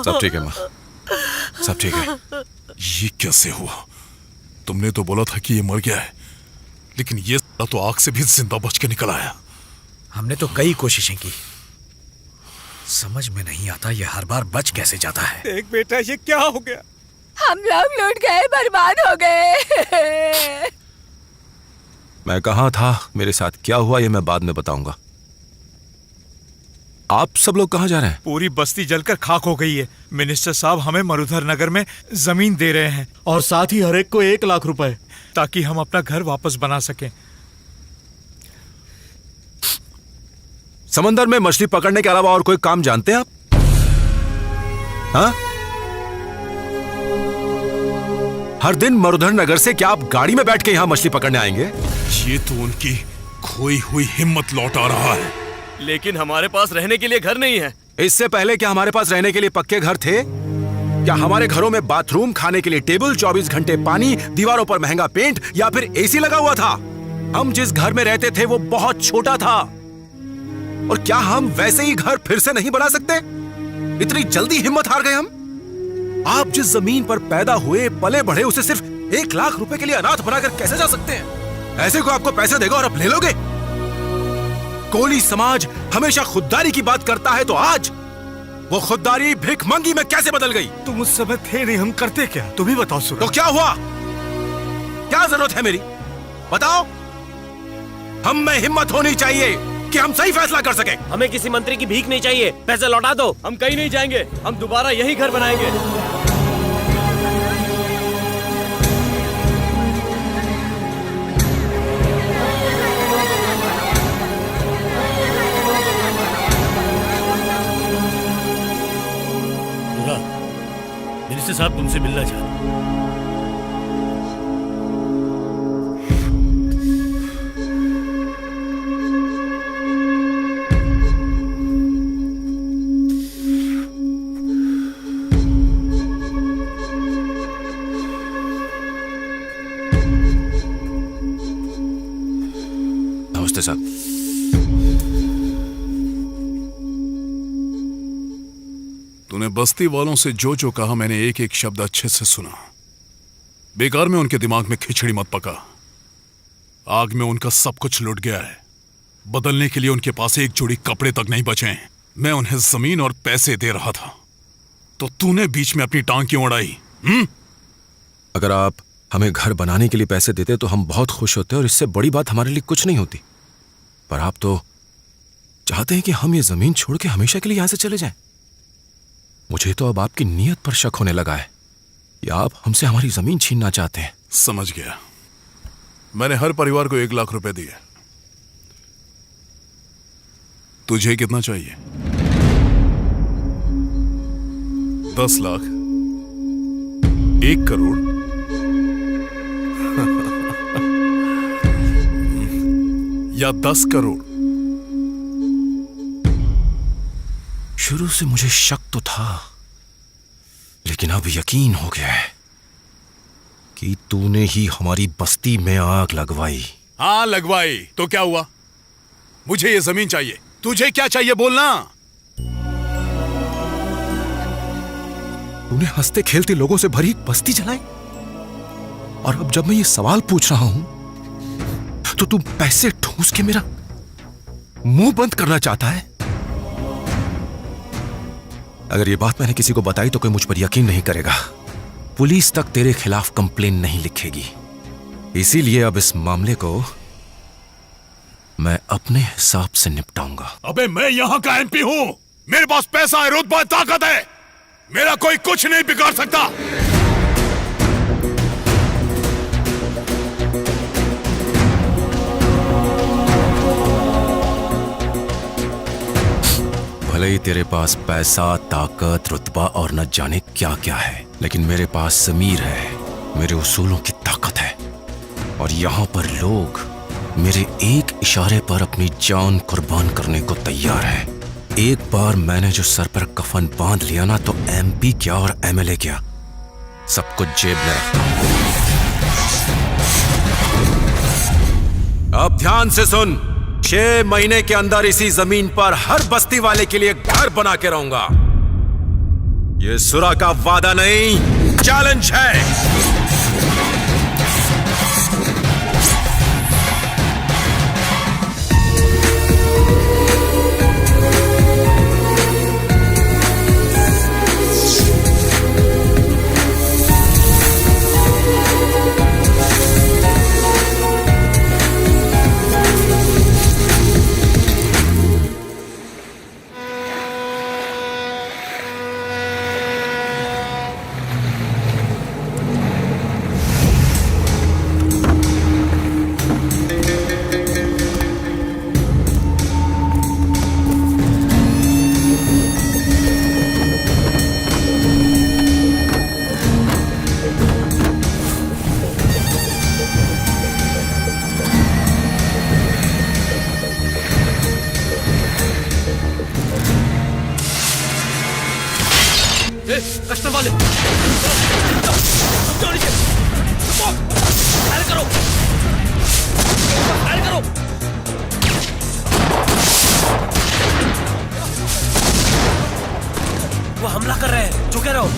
सब ठीक है माँ, सब ठीक है। ये कैसे हुआ? तुमने तो बोला था कि ये मर गया है, लेकिन ये तो आग से भी जिंदा बच के निकल आया। हमने तो कई कोशिशें की, समझ में नहीं आता ये हर बार बच कैसे जाता है। देख बेटा, ये क्या हो गया? हम लोग लूट गए, बर्बाद हो गए। मैं कहाँ था, मेरे साथ क्या हुआ ये मैं बाद में बताऊंगा। आप सब लोग कहाँ जा रहे हैं? पूरी बस्ती जलकर खाक हो गई है। मिनिस्टर साहब हमें मरुधर नगर में जमीन दे रहे हैं और साथ ही हर एक को 1 लाख रुपए, ताकि हम अपना घर वापस बना सकें। समंदर में मछली पकड़ने के अलावा और कोई काम जानते हैं आप? हाँ? हर दिन मरुधर नगर से क्या आप गाड़ी में बैठ के यहां मछली पकड़ने आएंगे? ये तो उनकी खोई हुई हिम्मत लौटा रहा है। लेकिन हमारे पास रहने के लिए घर नहीं है। इससे पहले क्या हमारे पास रहने के लिए पक्के घर थे? क्या हमारे घरों में बाथरूम, खाने के लिए टेबल, 24 घंटे पानी, दीवारों पर महंगा पेंट या फिर एसी लगा हुआ था? हम जिस घर में रहते थे वो बहुत छोटा था। और क्या हम वैसे ही घर फिर से नहीं बना सकते? इतनी जल्दी हिम्मत हार गए हम? आप जिस जमीन पर पैदा हुए, पले बढ़े, उसे सिर्फ 1 लाख रुपए के लिए अनाथ बनाकर कैसे जा सकते हैं? ऐसे को आपको पैसे देगा और आप ले लोगे? कोली समाज हमेशा खुददारी की बात करता है, तो आज वो खुददारी भिखमंगी में कैसे बदल गई? तुम उस समय थे नहीं, हम करते क्या? तुम ही बताओ सूरज। तो क्या हुआ? क्या जरूरत है मेरी? बताओ। हम में हिम्मत होनी चाहिए कि हम सही फैसला कर सके। हमें किसी मंत्री की भीख नहीं चाहिए, पैसे लौटा दो। हम कहीं नहीं जाएंगे, हम दोबारा यही घर बनाएंगे। मिनिस्टर साहब तुमसे मिलना चाहते हैं। नमस्ते साहब। तूने बस्ती वालों से जो जो कहा, मैंने एक एक शब्द अच्छे से सुना। बेकार में उनके दिमाग में खिचड़ी मत पका। आग में उनका सब कुछ लुट गया है। बदलने के लिए उनके पास एक जोड़ी कपड़े तक नहीं बचे हैं। मैं उन्हें जमीन और पैसे दे रहा था, तो तूने बीच में अपनी टांग क्यों अड़ाई? अगर आप हमें घर बनाने के लिए पैसे देते तो हम बहुत खुश होते और इससे बड़ी बात हमारे लिए कुछ नहीं होती। पर आप तो चाहते हैं कि हम ये जमीन छोड़ के हमेशा के लिए यहां से चले जाएं। मुझे तो अब आपकी नीयत पर शक होने लगा है कि आप हमसे हमारी जमीन छीनना चाहते हैं। समझ गया। मैंने हर परिवार को 1 लाख रुपए दिए। तुझे कितना चाहिए? 10 लाख? 1 करोड़? या 10 करोड़? शुरू से मुझे शक तो था, लेकिन अब यकीन हो गया है कि तूने ही हमारी बस्ती में आग लगवाई। हाँ, लगवाई। तो क्या हुआ? मुझे ये जमीन चाहिए। तुझे क्या चाहिए बोलना। तूने हंसते खेलते लोगों से भरी एक बस्ती जलाई, और अब जब मैं ये सवाल पूछ रहा हूं तो तू पैसे ठूस के मेरा मुंह बंद करना चाहता है। अगर ये बात मैंने किसी को बताई तो कोई मुझ पर यकीन नहीं करेगा। पुलिस तक तेरे खिलाफ कंप्लेन नहीं लिखेगी। इसीलिए अब इस मामले को मैं अपने हिसाब से निपटाऊंगा। अबे मैं यहां का एमपी हूं। मेरे पास पैसा है, रुतबा है, ताकत है। मेरा कोई कुछ नहीं बिगाड़ सकता। भले ही तेरे पास पैसा, ताकत, रुतबा और न जाने क्या क्या है, लेकिन मेरे पास ज़मीर है, मेरे उसूलों की ताकत है। और यहां पर लोग मेरे एक इशारे पर अपनी जान कुर्बान करने को तैयार है। एक बार मैंने जो सर पर कफन बांध लिया ना, तो एमपी क्या और एमएलए क्या, सब कुछ जेब में रखता हूं। अब ध्यान से सुन। 6 महीने के अंदर इसी जमीन पर हर बस्ती वाले के लिए घर बना के रहूंगा। ये सुरा का वादा नहीं, चैलेंज है। कस्टम वाले फायर करो, फायर करो। वो हमला कर रहे हैं, चुके रहो।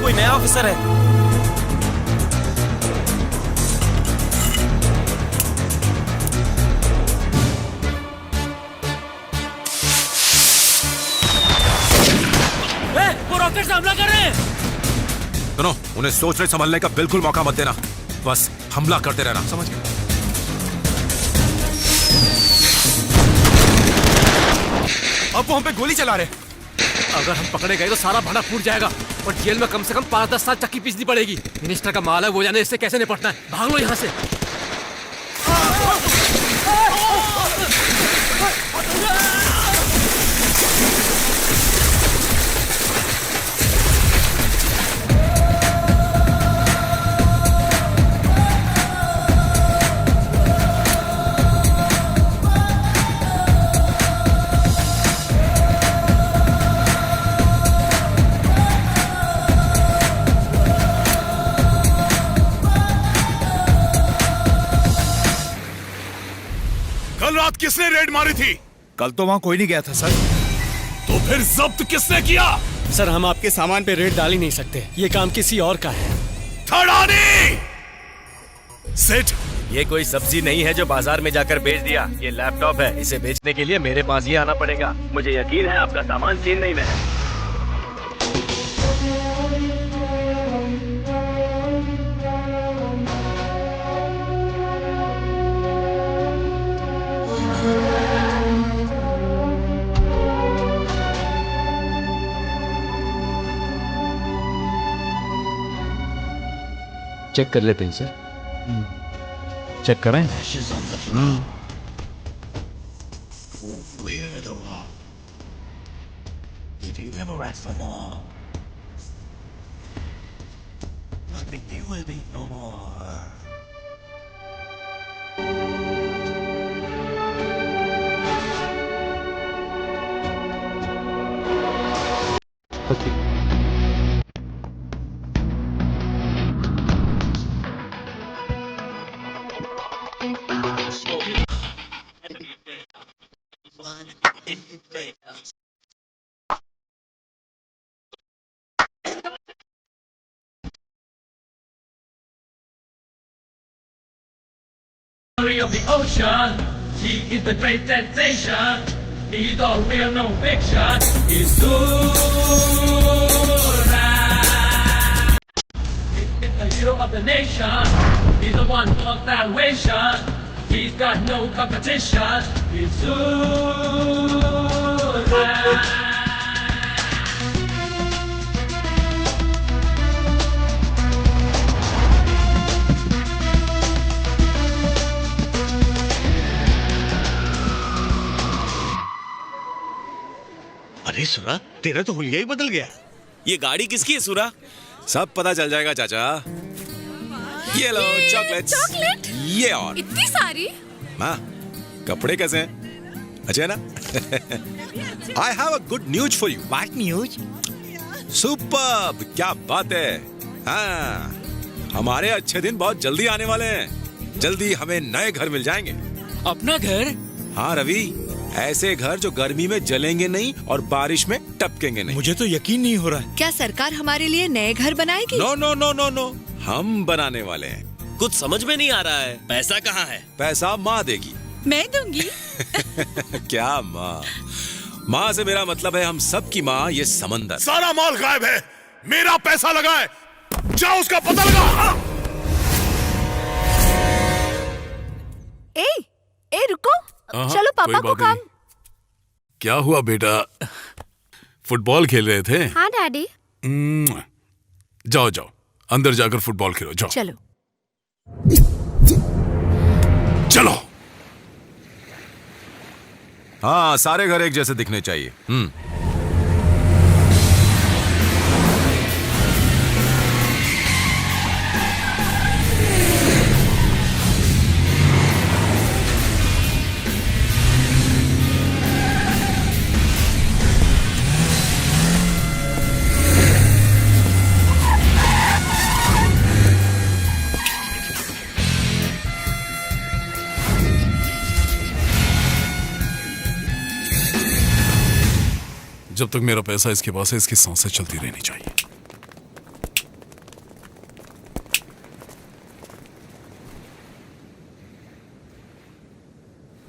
कोई नया ऑफिसर है। रॉकेट से हमला कर रहे हैं। सुनो, उन्हें सोचने संभलने का बिल्कुल मौका मत देना, बस हमला करते रहना, समझ गए? अब वो हम पे गोली चला रहे। अगर हम पकड़े गए तो सारा भाड़ा फूट जाएगा और जेल में कम से कम 5-10 साल चक्की पीसनी पड़ेगी। मिनिस्टर का माल है, वो जाने इससे कैसे निपटना है। भाग लो यहाँ से। कल रात किसने रेड मारी थी? कल तो वहां कोई नहीं गया था सर। तो फिर जब्त किसने किया? सर, हम आपके सामान पे रेड डाल ही नहीं सकते, ये काम किसी और का है। थड़ानी! सेठ, ये कोई सब्जी नहीं है जो बाजार में जाकर बेच दिया। ये लैपटॉप है, इसे बेचने के लिए मेरे पास ही आना पड़ेगा। मुझे यकीन है आपका सामान चेन्नई में है। चेक कर लेते हैं सर। चेक करें। Of the ocean, she is the great sensation. He's all real, no fiction. He's Zura. He's the hero of the nation. He's the one for salvation. He's got no competition. He's Zura. अरे सुरा, तेरा तो हुलिया ही बदल गया। ये गाड़ी किसकी है सुरा? सब पता चल जाएगा चाचा। ये लो चॉकलेट्स। चॉकलेट? ये और इतनी सारी? माँ, कपड़े कैसे हैं? अच्छे हैं ना? I have a good news for you. What news? Superb! क्या बात है? हाँ, हमारे अच्छे दिन बहुत जल्दी आने वाले हैं। जल्दी हमें नए घर मिल जाएंगे। अपना घर? हाँ रवि, ऐसे घर जो गर्मी में जलेंगे नहीं और बारिश में टपकेंगे नहीं। मुझे तो यकीन नहीं हो रहा है। क्या सरकार हमारे लिए नए घर बनाएगी? No no no no no, हम बनाने वाले हैं। कुछ समझ में नहीं आ रहा है। पैसा कहाँ है? पैसा माँ देगी। मैं दूंगी। क्या माँ? माँ से मेरा मतलब है हम सब की माँ, ये समंदर। सारा माल गायब है, मेरा पैसा लगा है, जाओ उसका पता लगा। ए रुको, चलो कोई पापा को बात काम। नहीं। क्या हुआ बेटा, फुटबॉल खेल रहे थे? हाँ डैडी। जाओ जाओ, अंदर जाकर फुटबॉल खेलो, जाओ। चलो। चलो। हाँ, सारे घर एक जैसे दिखने चाहिए। जब तक मेरा पैसा इसके पास है, इसकी सांसें चलती रहनी चाहिए।